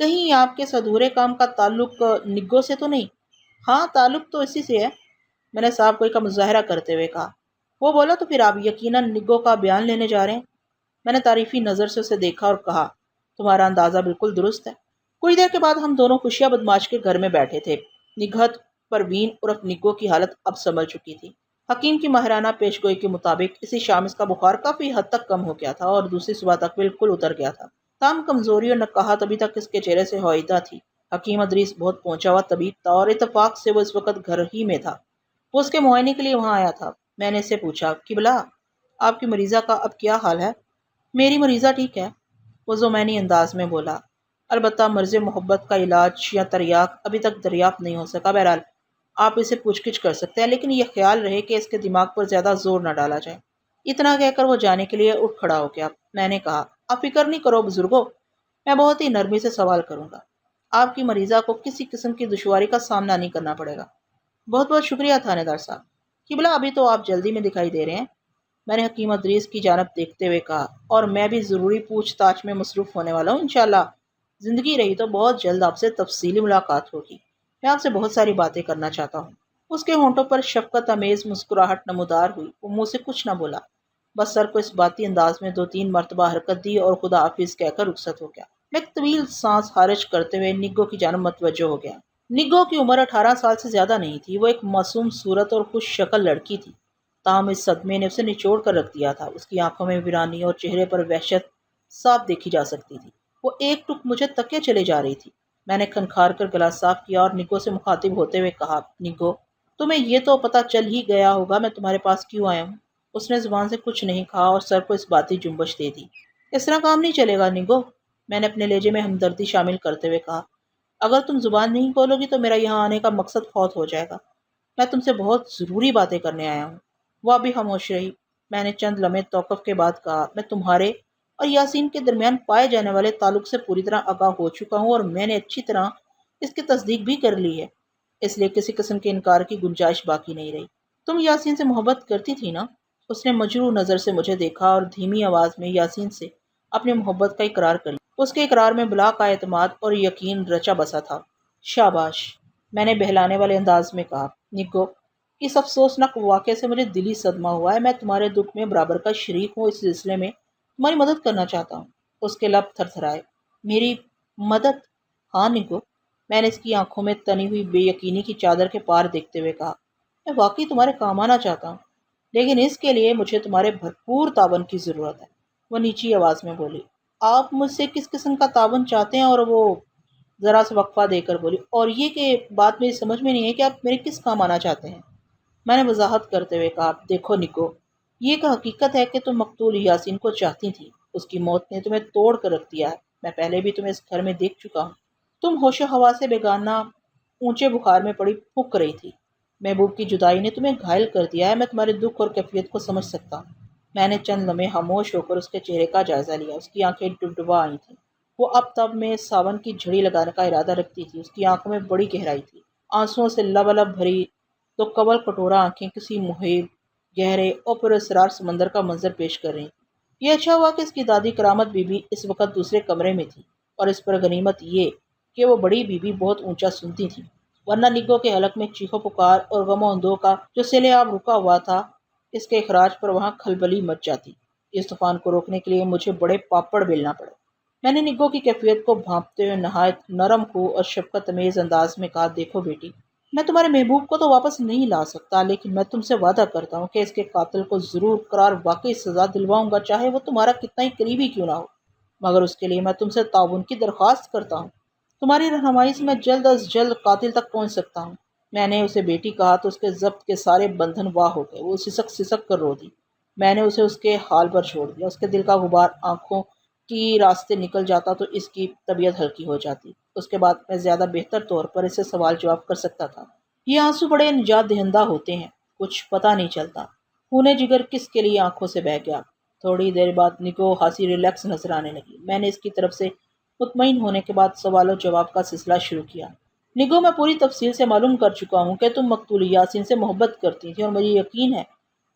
کہیں آپ کے اس ادھورے کام کا تعلق نگو سے تو نہیں؟ ہاں، تعلق تو اسی سے ہے، میں نے صاحب کوئی کا مظاہرہ کرتے ہوئے کہا۔ وہ بولا تو پھر آپ یقیناً نگو کا بیان لینے جا رہے ہیں؟ میں نے تعریفی نظر سے اسے دیکھا اور کہا، تمہارا اندازہ بالکل درست ہے۔ کچھ دیر کے بعد ہم دونوں خوشیاں بدماش کے گھر میں بیٹھے تھے۔ نگہت پروین عرف نگو کی حالت اب سنبھل چکی تھی۔ حکیم کی ماہرانہ پیش گوئی کے مطابق اسی شام اس کا بخار کافی حد تک کم ہو گیا تھا اور دوسری صبح تک بالکل اتر گیا تھا۔ تام کمزوری اور نقاہت ابھی تک اس کے چہرے سے ہوئیدہ تھی۔ حکیم ادریس بہت پہنچا ہوا طبیب تھا اور اتفاق سے وہ اس وقت گھر ہی میں تھا۔ وہ اس کے معائنے کے لیے وہاں آیا تھا۔ میں نے اسے پوچھا، قبلہ، آپ کی مریضہ کا اب کیا حال ہے؟ میری مریضہ ٹھیک ہے، وہ زمینی انداز میں بولا، البتہ مرض محبت کا علاج یا تریاق ابھی تک دریافت نہیں ہو سکا۔ بہرحال آپ اسے پوچھ گچھ کر سکتے ہیں، لیکن یہ خیال رہے کہ اس کے دماغ پر زیادہ زور نہ ڈالا جائے۔ اتنا کہہ کر وہ جانے کے لیے اٹھ کھڑا ہو گیا۔ میں نے کہا، آپ فکر نہیں کرو بزرگوں، میں بہت ہی نرمی سے سوال کروں گا۔ آپ کی مریضہ کو کسی قسم کی دشواری کا سامنا نہیں کرنا پڑے گا۔ بہت بہت شکریہ تھانے دار صاحب۔ قبلہ، ابھی تو آپ جلدی میں دکھائی دے رہے ہیں، میں نے حکیم ادریس کی جانب دیکھتے ہوئے کہا، اور میں بھی ضروری پوچھ تاچھ میں مصروف ہونے والا ہوں۔ انشاءاللہ زندگی رہی تو بہت جلد آپ سے تفصیلی ملاقات ہوگی۔ میں آپ سے بہت ساری باتیں کرنا چاہتا ہوں۔ اس کے ہونٹوں پر شفقت امیز مسکراہٹ نمودار ہوئی۔ وہ منہ سے کچھ نہ بولا، بس سر کو اس باتی انداز میں 2-3 مرتبہ حرکت دی اور خدا حافظ کہہ کر رخصت ہو گیا۔ میں ایک طویل سانس خارج کرتے ہوئے نگو کی جانب متوجہ ہو گیا۔ نگو کی عمر 18 سال سے زیادہ نہیں تھی۔ وہ ایک معصوم صورت اور خوش شکل لڑکی تھی، تاہم اس صدمے نے اسے نچوڑ کر رکھ دیا تھا۔ اس کی آنکھوں میں ویرانی اور چہرے پر وحشت صاف دیکھی جا سکتی تھی۔ وہ ایک ٹک مجھے تکے چلے جا رہی تھی۔ میں نے کھنکھار کر گلا صاف کیا اور نگو سے مخاطب ہوتے ہوئے کہا، نگو، تمہیں یہ تو پتہ چل ہی گیا ہوگا میں تمہارے پاس کیوں آیا ہوں۔ اس نے زبان سے کچھ نہیں کہا اور سر کو اس باتی جنبش دے دی۔ اس طرح کام نہیں چلے گا نگو، میں نے اپنے لہجے میں ہمدردی شامل کرتے ہوئے کہا۔ اگر تم زبان نہیں کھولو گی تو میرا یہاں آنے کا مقصد فوت ہو جائے گا۔ میں تم سے بہت ضروری باتیں کرنے آیا ہوں۔ وہ ابھی خاموش رہی۔ میں نے چند لمحے توقف کے بعد کہا، میں تمہارے اور یاسین کے درمیان پائے جانے والے تعلق سے پوری طرح آگاہ ہو چکا ہوں اور میں نے اچھی طرح اس کی تصدیق بھی کر لی ہے، اس لیے کسی قسم کے انکار کی گنجائش باقی نہیں رہی۔ تم یاسین سے محبت کرتی تھی نا؟ اس نے مجروح نظر سے مجھے دیکھا اور دھیمی آواز میں یاسین سے اپنی محبت کا اقرار کر لیا۔ اس کے اقرار میں بلا کا اعتماد اور یقین رچا بسا تھا۔ شاباش، میں نے بہلانے والے انداز میں کہا۔ نگو، اس افسوسناک واقعے سے مجھے دلی صدمہ ہوا ہے۔ میں تمہارے دکھ میں برابر کا شریک ہوں، اس سلسلے میں تمہاری مدد کرنا چاہتا ہوں۔ اس کے لب تھر تھرائے۔ میری مدد؟ ہاں نگو، میں نے اس کی آنکھوں میں تنی ہوئی بے یقینی کی چادر کے پار دیکھتے ہوئے کہا، میں واقعی تمہارے کام آنا چاہتا ہوں، لیکن اس کے لیے مجھے تمہارے بھرپور تعاون کی ضرورت ہے۔ وہ نیچی آواز میں بولی، آپ مجھ سے کس قسم کا تعاون چاہتے ہیں؟ اور وہ ذرا سا وقفہ دے کر بولی، اور یہ کہ بات میری سمجھ میں نہیں ہے کہ آپ میرے کس کام آنا چاہتے ہیں؟ میں نے وضاحت کرتے ہوئے کہا، دیکھو نگو، یہ ایک حقیقت ہے کہ تم مقتول یاسین کو چاہتی تھی۔ اس کی موت نے تمہیں توڑ کر رکھ دیا ہے۔ میں پہلے بھی تمہیں اس گھر میں دیکھ چکا ہوں۔ تم ہوش و حواس سے بیگانہ اونچے بخار میں پڑی پھک رہی تھی۔ محبوب کی جدائی نے تمہیں گھائل کر دیا ہے۔ میں تمہارے دکھ اور کیفیت کو سمجھ سکتا ہوں۔ میں نے چند لمحے خاموش ہو کر اس کے چہرے کا جائزہ لیا۔ اس کی آنکھیں ڈبڈبا آئی تھیں۔ وہ اب تب میں ساون کی جھڑی لگانے کا ارادہ رکھتی تھی۔ اس کی آنکھوں میں بڑی گہرائی تھی، آنسوؤں سے لبالب بھری تو قبل کٹورا آنکھیں کسی محیب، گہرے اور پراسرار سمندر کا منظر پیش کر رہی تھیں۔ یہ اچھا ہوا کہ اس کی دادی کرامت بی بی اس وقت دوسرے کمرے میں تھی، اور اس پر غنیمت یہ کہ وہ بڑی بی بی بہت اونچا سنتی تھی، ورنہ نگو کے حلق میں چیخو پکار اور غم و اندوہ کا جو سیلاب رکا ہوا تھا، اس کے اخراج پر وہاں کھلبلی مچ جاتی۔ اس طوفان کو روکنے کے لیے مجھے بڑے پاپڑ بیلنا پڑے۔ میں نے نگو کی کیفیت کو بھانپتے ہوئے نہایت نرم خو اور شفقت امیز انداز میں کہا، دیکھو بیٹی، میں تمہارے محبوب کو تو واپس نہیں لا سکتا، لیکن میں تم سے وعدہ کرتا ہوں کہ اس کے قاتل کو ضرور قرار واقعی سزا دلواؤں گا، چاہے وہ تمہارا کتنا ہی قریبی کیوں نہ ہو۔ مگر اس کے لیے میں تم سے تعاون کی درخواست کرتا ہوں۔ تمہاری رہنمائی سے میں جلد از جلد قاتل تک پہنچ سکتا ہوں۔ میں نے اسے بیٹی کہا تو اس کے ضبط کے سارے بندھن واہ ہو گئے۔ وہ سسک سسک کر رو دی۔ میں نے اسے اس کے حال پر چھوڑ دیا۔ اس کے دل کا غبار آنکھوں کی راستے نکل جاتا تو اس کی طبیعت ہلکی ہو جاتی۔ اس کے بعد میں زیادہ بہتر طور پر اسے سوال جواب کر سکتا تھا۔ یہ آنسو بڑے نجات دہندہ ہوتے ہیں، کچھ پتہ نہیں چلتا خون جگر کس کے لیے آنکھوں سے بہہ گیا۔ تھوڑی دیر بعد نگو خاصی ریلیکس نظر آنے لگی۔ میں نے اس کی طرف سے مطمئن ہونے کے بعد سوال و جواب کا سلسلہ شروع کیا۔ نگو، میں پوری تفصیل سے معلوم کر چکا ہوں کہ تم مقتول یاسین سے محبت کرتی تھی، اور مجھے یقین ہے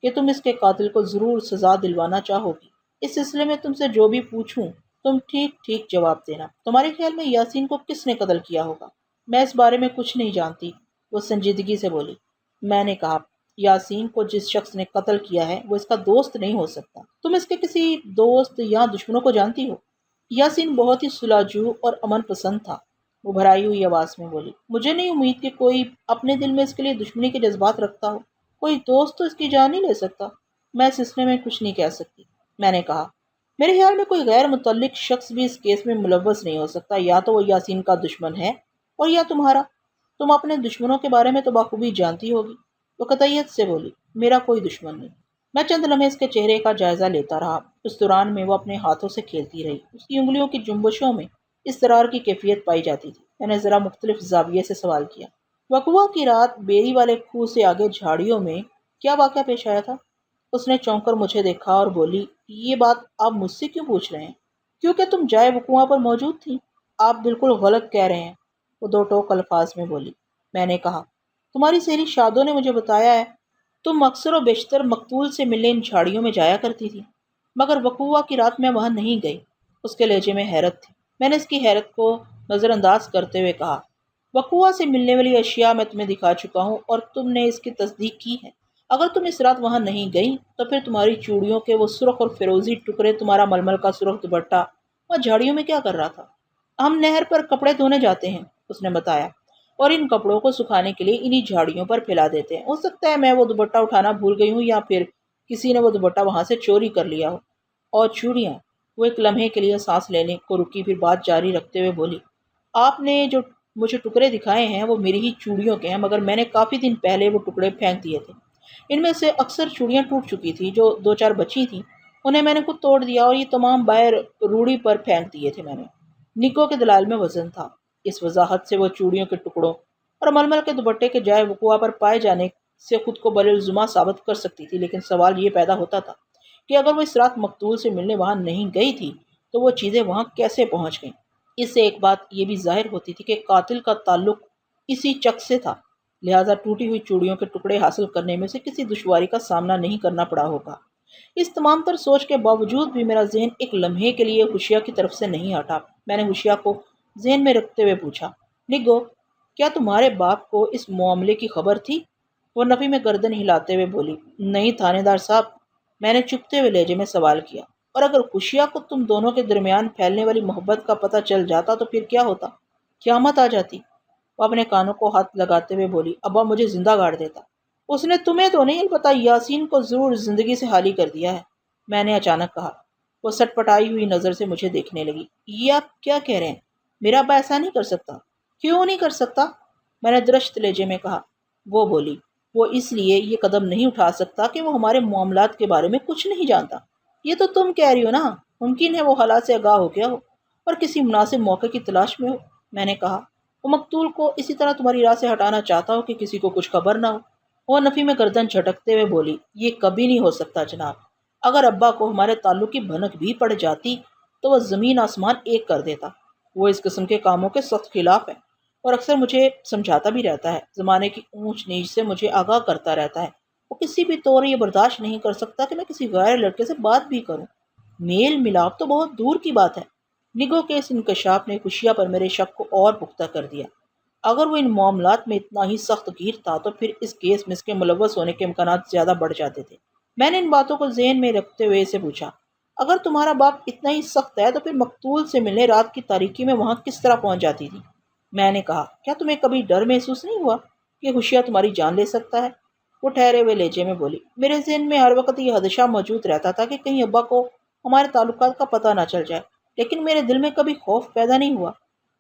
کہ تم اس کے قاتل کو ضرور سزا دلوانا چاہو گی۔ اس سلسلے میں تم سے جو بھی پوچھوں تم ٹھیک ٹھیک جواب دینا۔ تمہارے خیال میں یاسین کو کس نے قتل کیا ہوگا؟ میں اس بارے میں کچھ نہیں جانتی، وہ سنجیدگی سے بولی۔ میں نے کہا، یاسین کو جس شخص نے قتل کیا ہے وہ اس کا دوست نہیں ہو سکتا۔ تم اس کے کسی دوست یا دشمنوں کو جانتی ہو؟ یاسین بہت ہی صلح اور امن پسند تھا، وہ بھرائی ہوئی آواز میں بولی۔ مجھے نہیں امید کہ کوئی اپنے دل میں اس کے لیے دشمنی کے جذبات رکھتا ہو۔ کوئی دوست تو اس کی جان نہیں لے سکتا۔ میں اس سلسلے میں کچھ نہیں کہہ سکتی، میں نے کہا۔ میرے خیال میں کوئی غیر متعلق شخص بھی اس کیس میں ملوث نہیں ہو سکتا، یا تو وہ یاسین کا دشمن ہے اور یا تمہارا۔ تم اپنے دشمنوں کے بارے میں تو بخوبی جانتی ہوگی، وہ قطعیت سے بولی۔ میرا کوئی دشمن نہیں۔ میں چند لمحے اس کے چہرے کا جائزہ لیتا رہا۔ اس دوران میں وہ اپنے ہاتھوں سے کھیلتی رہی، اس کی انگلیوں کی جنبشوں میں اضطرار کی کیفیت پائی جاتی تھی۔ میں نے ذرا مختلف زاویے سے سوال کیا، وقوع کی رات بیری والے کھوہ سے آگے جھاڑیوں میں کیا واقعہ پیش آیا تھا؟ اس نے چونک کر مجھے دیکھا اور بولی، یہ بات آپ مجھ سے کیوں پوچھ رہے ہیں؟ کیونکہ تم جائے وقوع پر موجود تھی۔ آپ بالکل غلط کہہ رہے ہیں، وہ دو ٹوک الفاظ میں بولی۔ میں نے کہا، تمہاری سہیلی شادو نے مجھے بتایا ہے تم اکثر و بیشتر مقتول سے ملنے ان جھاڑیوں میں جایا کرتی تھی، مگر وقوع کی رات میں وہاں نہیں گئی۔ اس کے لہجے میں حیرت تھی۔ میں نے اس کی حیرت کو نظر انداز کرتے ہوئے کہا، وقوع سے ملنے والی اشیاء میں تمہیں دکھا چکا ہوں اور تم نے اس کی تصدیق کی ہے۔ اگر تم اس رات وہاں نہیں گئی تو پھر تمہاری چوڑیوں کے وہ سرخ اور فیروزی ٹکڑے، تمہارا ململ کا سرخ دوپٹہ وہاں جھاڑیوں میں کیا کر رہا تھا؟ ہم نہر پر کپڑے دھونے جاتے ہیں، اس نے بتایا، اور ان کپڑوں کو سکھانے کے لیے انہی جھاڑیوں پر پھیلا دیتے ہیں۔ ہو سکتا ہے میں وہ دوپٹہ اٹھانا بھول گئی ہوں یا پھر کسی نے وہ دوپٹہ وہاں سے چوری کر لیا ہو۔ اور چوڑیاں، وہ ایک لمحے کے لیے سانس لینے کو رکی، پھر بات جاری رکھتے ہوئے بولی، آپ نے جو مجھے ٹکڑے دکھائے ہیں وہ میری ہی چوڑیوں کے ہیں، مگر میں نے کافی دن پہلے وہ ٹکڑے پھینک دیے تھے۔ ان میں سے اکثر چوڑیاں ٹوٹ چکی تھی، جو دو چار بچی تھیں انہیں میں نے خود توڑ دیا اور یہ تمام باہر روڑی پر پھینک دیے تھے میں نے۔ نگوں کے دلائل میں وزن تھا۔ اس وضاحت سے وہ چوڑیوں کے ٹکڑوں اور ململ کے دوپٹے کے جائے وقوع پر پائے جانے سے خود کو بلالزما ثابت کر سکتی تھی، لیکن سوال یہ پیدا ہوتا تھا کہ اگر وہ اس رات مقتول سے ملنے وہاں نہیں گئی تھی تو وہ چیزیں وہاں کیسے پہنچ گئیں؟ اس سے ایک بات یہ بھی ظاہر ہوتی تھی کہ قاتل کا تعلق اسی چک سے تھا، لہٰذا ٹوٹی ہوئی چوڑیوں کے ٹکڑے حاصل کرنے میں سے کسی دشواری کا سامنا نہیں کرنا پڑا ہوگا۔ اس تمام تر سوچ کے باوجود بھی میرا ذہن ایک لمحے کے لیے ہوشیا کی طرف سے نہیں ہٹا۔ میں نے ہوشیا کو ذہن میں رکھتے ہوئے پوچھا، نگو، کیا تمہارے باپ کو اس معاملے کی خبر تھی؟ وہ نفی میں گردن ہلاتے ہوئے بولی، نہیں تھانے دار صاحب۔ میں نے چپتے ہوئے لہجے میں سوال کیا، اور اگر ہوشیا کو تم دونوں کے درمیان پھیلنے والی محبت کا پتہ چل جاتا تو پھر کیا ہوتا؟ قیامت آ جاتی۔ وہ اپنے کانوں کو ہاتھ لگاتے ہوئے بولی، ابا مجھے زندہ گاڑ دیتا۔ اس نے تمہیں تو نہیں، البتہ یاسین کو ضرور زندگی سے خالی کر دیا ہے، میں نے اچانک کہا۔ وہ سٹ پٹائی ہوئی نظر سے مجھے دیکھنے لگی۔ یہ آپ کیا کہہ رہے ہیں؟ میرا ابا ایسا نہیں کر سکتا۔ کیوں نہیں کر سکتا؟ میں نے درشت لہجے میں کہا۔ وہ بولی، وہ اس لیے یہ قدم نہیں اٹھا سکتا کہ وہ ہمارے معاملات کے بارے میں کچھ نہیں جانتا۔ یہ تو تم کہہ رہی ہو نا، ممکن ہے وہ حالات سے آگاہ ہو گیا ہو اور کسی مناسب موقع کی تلاش میں ہو، میں نے کہا۔ وہ مقتول کو اسی طرح تمہاری راہ سے ہٹانا چاہتا ہو کہ کسی کو کچھ خبر نہ ہو۔ وہ نفی میں گردن جھٹکتے ہوئے بولی، یہ کبھی نہیں ہو سکتا جناب۔ اگر ابا کو ہمارے تعلق کی بھنک بھی پڑ جاتی تو وہ زمین آسمان ایک کر دیتا۔ وہ اس قسم کے کاموں کے سخت خلاف ہے اور اکثر مجھے سمجھاتا بھی رہتا ہے، زمانے کی اونچ نیچ سے مجھے آگاہ کرتا رہتا ہے۔ وہ کسی بھی طور یہ برداشت نہیں کر سکتا کہ میں کسی غیر لڑکے سے بات بھی کروں۔ میل ملاپ تو بہت دور کی بات ہے۔ نگوں کے اس انکشاف نے خوشیہ پر میرے شک کو اور پختہ کر دیا۔ اگر وہ ان معاملات میں اتنا ہی سخت گیر تھا تو پھر اس کیس میں اس کے ملوث ہونے کے امکانات زیادہ بڑھ جاتے تھے۔ میں نے ان باتوں کو ذہن میں رکھتے ہوئے اسے پوچھا، اگر تمہارا باپ اتنا ہی سخت ہے تو پھر مقتول سے ملنے رات کی تاریکی میں وہاں کس طرح پہنچ جاتی تھی؟ میں نے کہا، کیا تمہیں کبھی ڈر محسوس نہیں ہوا کہ ہوشیہ تمہاری جان لے سکتا ہے؟ وہ ٹھہرے ہوئے لہجے میں بولی، میرے ذہن میں ہر وقت یہ خدشہ موجود رہتا تھا کہ کہیں ابا کو ہمارے تعلقات کا پتہ نہ چل جائے، لیکن میرے دل میں کبھی خوف پیدا نہیں ہوا۔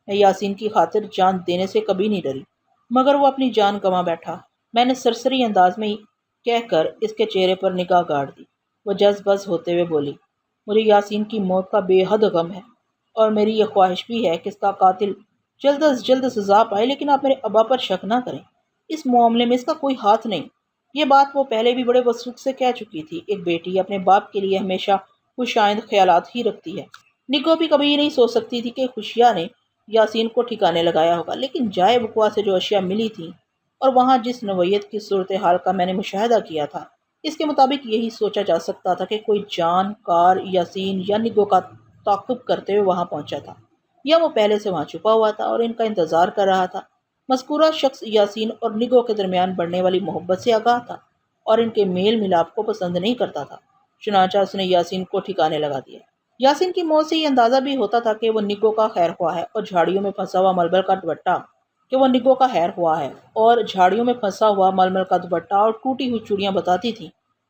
میں یاسین کی خاطر جان دینے سے کبھی نہیں ڈری، مگر وہ اپنی جان گنوا بیٹھا، میں نے سرسری انداز میں کہہ کر اس کے چہرے پر نگاہ گاڑ دی۔ وہ جز بز ہوتے ہوئے بولی، مجھے یاسین کی موت کا بے حد غم ہے اور میری یہ خواہش بھی ہے کہ اس کا قاتل جلد از جلد سزا پائے، لیکن آپ میرے ابا پر شک نہ کریں، اس معاملے میں اس کا کوئی ہاتھ نہیں۔ یہ بات وہ پہلے بھی بڑے وثوق سے کہہ چکی تھی۔ ایک بیٹی اپنے باپ کے لیے ہمیشہ خوش آئند خیالات ہی رکھتی ہے۔ نگو بھی کبھی نہیں سوچ سکتی تھی کہ خوشیہ نے یاسین کو ٹھکانے لگایا ہوگا، لیکن جائے وقوع سے جو اشیاء ملی تھیں اور وہاں جس نوعیت کی صورتحال کا میں نے مشاہدہ کیا تھا، اس کے مطابق یہی سوچا جا سکتا تھا کہ کوئی جان کار یاسین یا نگو کا تعقب کرتے ہوئے وہاں پہنچا تھا، یا وہ پہلے سے وہاں چھپا ہوا تھا اور ان کا انتظار کر رہا تھا۔ مذکورہ شخص یاسین اور نگو کے درمیان بڑھنے والی محبت سے آگاہ تھا اور ان کے میل ملاپ کو پسند نہیں کرتا تھا، چنانچہ اس نے یاسین کو ٹھکانے لگا دیا۔ یاسین کی موت سے یہ اندازہ بھی ہوتا تھا کہ وہ نگو کا خیر خواہ ہے اور جھاڑیوں میں پھنسا ہوا ململ کا دوپٹہ اور ٹوٹی ہوئی چوڑیاں بتاتی تھیں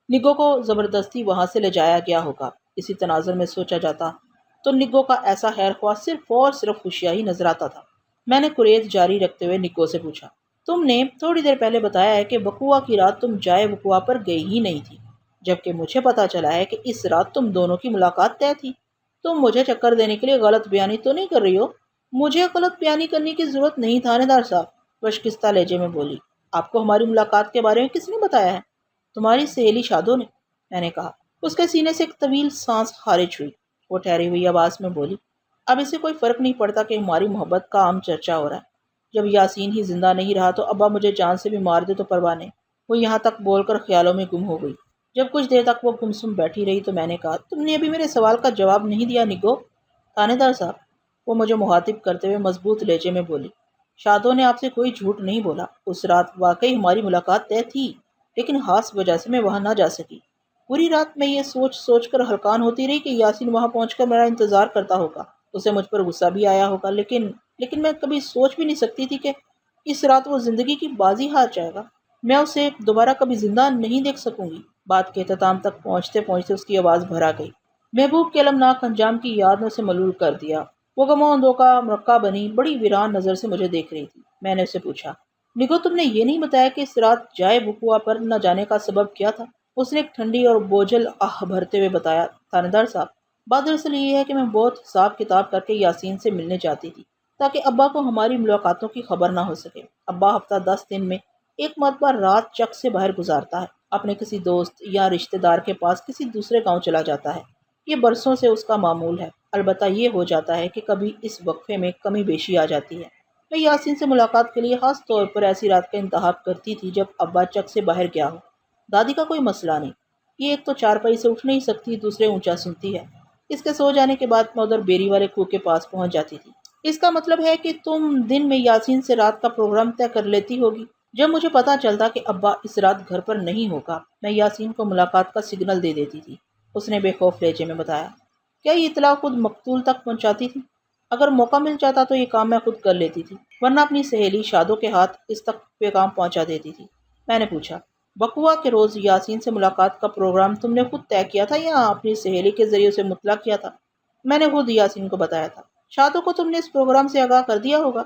نگو کو زبردستی وہاں سے لے جایا گیا ہوگا۔ اسی تناظر میں سوچا جاتا تو نگو کا ایسا خیر خواہ صرف اور صرف خوشیاں ہی نظر آتا تھا۔ میں نے قریت جاری رکھتے ہوئے نگو سے پوچھا، تم نے تھوڑی دیر پہلے بتایا ہے کہ وقوعہ کی رات تم جائے وقوعہ پر گئی ہی نہیں تھی، جبکہ مجھے پتا چلا ہے کہ اس رات تم دونوں کی ملاقات طے تھی۔ تم مجھے چکر دینے کے لیے غلط بیانی تو نہیں کر رہی ہو؟ مجھے غلط بیانی کرنے کی ضرورت نہیں، تھانے دار صاحب، بشکستہ لہجے میں بولی۔ آپ کو ہماری ملاقات کے بارے میں کس نے بتایا ہے؟ تمہاری سہیلی شادو نے، میں نے کہا۔ اس کے سینے سے ایک طویل سانس خارج ہوئی۔ وہ ٹھہری ہوئی آواز میں بولی، اب اسے کوئی فرق نہیں پڑتا کہ ہماری محبت کا عام چرچا ہو رہا ہے۔ جب یاسین ہی زندہ نہیں رہا تو ابا مجھے جان سے بھی مار دے تو پرواہ نہیں۔ وہ یہاں تک بول کر خیالوں میں گم ہو گئی۔ جب کچھ دیر تک وہ گمسم بیٹھی رہی تو میں نے کہا، تم نے ابھی میرے سوال کا جواب نہیں دیا نگو۔ تھانے دار صاحب، وہ مجھے مخاطب کرتے ہوئے مضبوط لہجے میں بولی، شادو نے آپ سے کوئی جھوٹ نہیں بولا۔ اس رات واقعی ہماری ملاقات طے تھی، لیکن خاص وجہ سے میں وہاں نہ جا سکی۔ پوری رات میں یہ سوچ سوچ کر ہلکان ہوتی رہی کہ یاسین وہاں پہنچ کر میرا انتظار کرتا ہوگا، اسے مجھ پر غصہ بھی آیا ہوگا، لیکن میں کبھی سوچ بھی نہیں سکتی تھی کہ اس رات وہ زندگی کی بازی ہار جائے گا۔ میں اسے دوبارہ کبھی زندہ نہیں دیکھ سکوں گی۔ بات کے اختتام تک پہنچتے پہنچتے اس کی آواز بھر آ گئی۔ محبوب کے المناک انجام کی یاد نے اسے ملول کر دیا۔ وہ غموں اندوں کا مرقع بنی بڑی ویران نظر سے مجھے دیکھ رہی تھی۔ میں نے اسے پوچھا، نگو، تم نے یہ نہیں بتایا کہ اس رات جائے وقوعہ پر نہ جانے کا سبب کیا تھا؟ اس نے ایک ٹھنڈی اور بوجھل آہ بھرتے ہوئے بتایا، تھانے دار صاحب، بات دراصل یہ ہے کہ میں بہت حساب کتاب کر کے یاسین سے ملنے جاتی تھی تاکہ ابا کو ہماری ملاقاتوں کی خبر نہ ہو سکے۔ ابا ہفتہ 10 دن میں ایک مرتبہ رات چک سے باہر گزارتا ہے، اپنے کسی دوست یا رشتہ دار کے پاس کسی دوسرے گاؤں چلا جاتا ہے۔ یہ برسوں سے اس کا معمول ہے، البتہ یہ ہو جاتا ہے کہ کبھی اس وقفے میں کمی بیشی آ جاتی ہے۔ میں یاسین سے ملاقات کے لیے خاص طور پر ایسی رات کا انتخاب کرتی تھی جب ابا چک سے باہر گیا ہو۔ دادی کا کوئی مسئلہ نہیں، یہ ایک تو چارپائی سے اٹھ نہیں سکتی، دوسرے اونچا سنتی ہے۔ اس کے سو جانے کے بعد میں ادھر بیری والے کنویں کے پاس پہنچ جاتی تھی۔ اس کا مطلب ہے کہ تم دن میں یاسین سے رات کا پروگرام طے کر لیتی ہوگی۔ جب مجھے پتا چلتا کہ ابا اس رات گھر پر نہیں ہوگا، میں یاسین کو ملاقات کا سگنل دے دیتی تھی، اس نے بے خوف لہجے میں بتایا۔ کیا یہ اطلاع خود مقتول تک پہنچاتی تھی؟ اگر موقع مل جاتا تو یہ کام میں خود کر لیتی تھی، ورنہ اپنی سہیلی شادو کے ہاتھ اس تک پیغام پہنچا دیتی تھی۔ میں نے پوچھا، وقوعہ کے روز یاسین سے ملاقات کا پروگرام تم نے خود طے کیا تھا یا اپنی سہیلی کے ذریعے اسے مطلع کیا تھا؟ میں نے خود یاسین کو بتایا تھا۔ شادو کو تم نے اس پروگرام سے آگاہ کر دیا ہوگا؟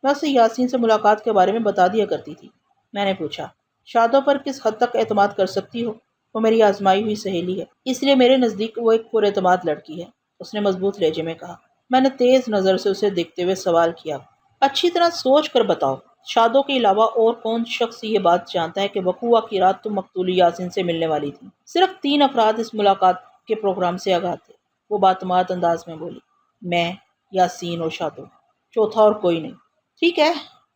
میں اسے یاسین سے ملاقات کے بارے میں بتا دیا کرتی تھی۔ میں نے پوچھا، شادو پر کس حد تک اعتماد کر سکتی ہو؟ وہ میری آزمائی ہوئی سہیلی ہے، اس لیے میرے نزدیک وہ ایک پر اعتماد لڑکی ہے، اس نے مضبوط لہجے میں کہا۔ میں نے تیز نظر سے اسے دیکھتے ہوئے سوال کیا، اچھی طرح سوچ کر بتاؤ، شادو کے علاوہ اور کون شخص یہ بات جانتا ہے کہ وقوعہ کی رات تم مقتول یاسین سے ملنے والی تھی؟ صرف 3 افراد اس ملاقات کے پروگرام سے آگاہ تھے، وہ باعتماد انداز میں بولی، میں، یاسین اور شادو، چوتھا اور کوئی نہیں۔ ٹھیک ہے،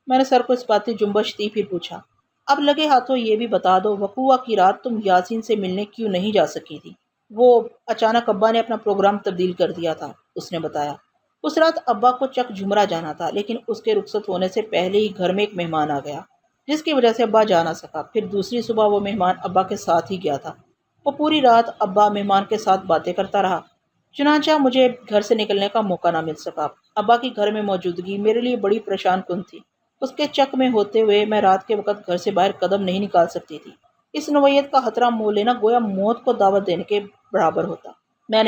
میں نے سر کو اس باتی جنبش دی، پھر پوچھا، اب لگے ہاتھوں یہ بھی بتا دو، وقوعہ کی رات تم یاسین سے ملنے کیوں نہیں جا سکی تھی؟ وہ اچانک ابا نے اپنا پروگرام تبدیل کر دیا تھا، اس نے بتایا۔ اس رات ابا کو چک جھمرا جانا تھا، لیکن اس کے رخصت ہونے سے پہلے ہی گھر میں ایک مہمان آ گیا، جس کی وجہ سے ابا جا نہ سکا۔ پھر دوسری صبح وہ مہمان ابا کے ساتھ ہی گیا تھا۔ وہ پوری رات ابا مہمان کے ساتھ باتیں کرتا رہا، چنانچہ مجھے گھر سے نکلنے کا موقع نہ مل سکا۔ ابا کی گھر میں موجودگی میرے لیے بڑی پریشان کن تھی۔ اس کے چک میں ہوتے ہوئے میں رات کے وقت گھر سے باہر قدم نہیں نکال سکتی تھی۔ اس نوعیت کا خطرہ مول لینا گویا موت کو دعوت دینے کے برابر ہوتا۔ میں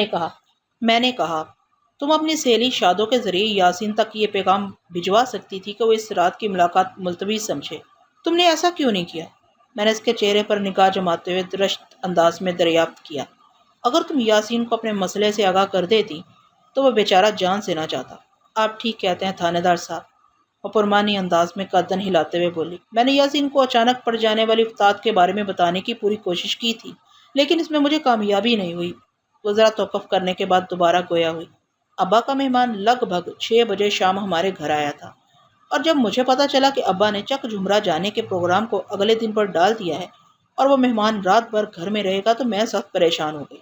نے کہا، تم اپنی سہیلی شادو کے ذریعے یاسین تک یہ پیغام بھجوا سکتی تھی کہ وہ اس رات کی ملاقات ملتوی سمجھے، تم نے ایسا کیوں نہیں کیا؟ میں نے اس کے چہرے پر نگاہ جماتے ہوئے درشت انداز میں دریافت کیا۔ اگر تم یاسین کو اپنے مسئلے سے آگاہ کر دیتی تو وہ بیچارہ جان سے نہ جاتا۔ آپ ٹھیک کہتے ہیں تھانے دار صاحب، وہ پرمانی انداز میں گردن ہلاتے ہوئے بولی۔ میں نے یاسین کو اچانک پڑ جانے والی افتاد کے بارے میں بتانے کی پوری کوشش کی تھی، لیکن اس میں مجھے کامیابی نہیں ہوئی۔ وہ ذرا توقف کرنے کے بعد دوبارہ گویا ہوئی۔ ابا کا مہمان لگ بھگ 6 بجے شام ہمارے گھر آیا تھا، اور جب مجھے پتا چلا کہ ابا نے چک جھمرا جانے کے پروگرام کو اگلے دن پر ڈال دیا ہے اور وہ مہمان رات بھر گھر میں رہے گا تو میں سخت پریشان ہو گئی۔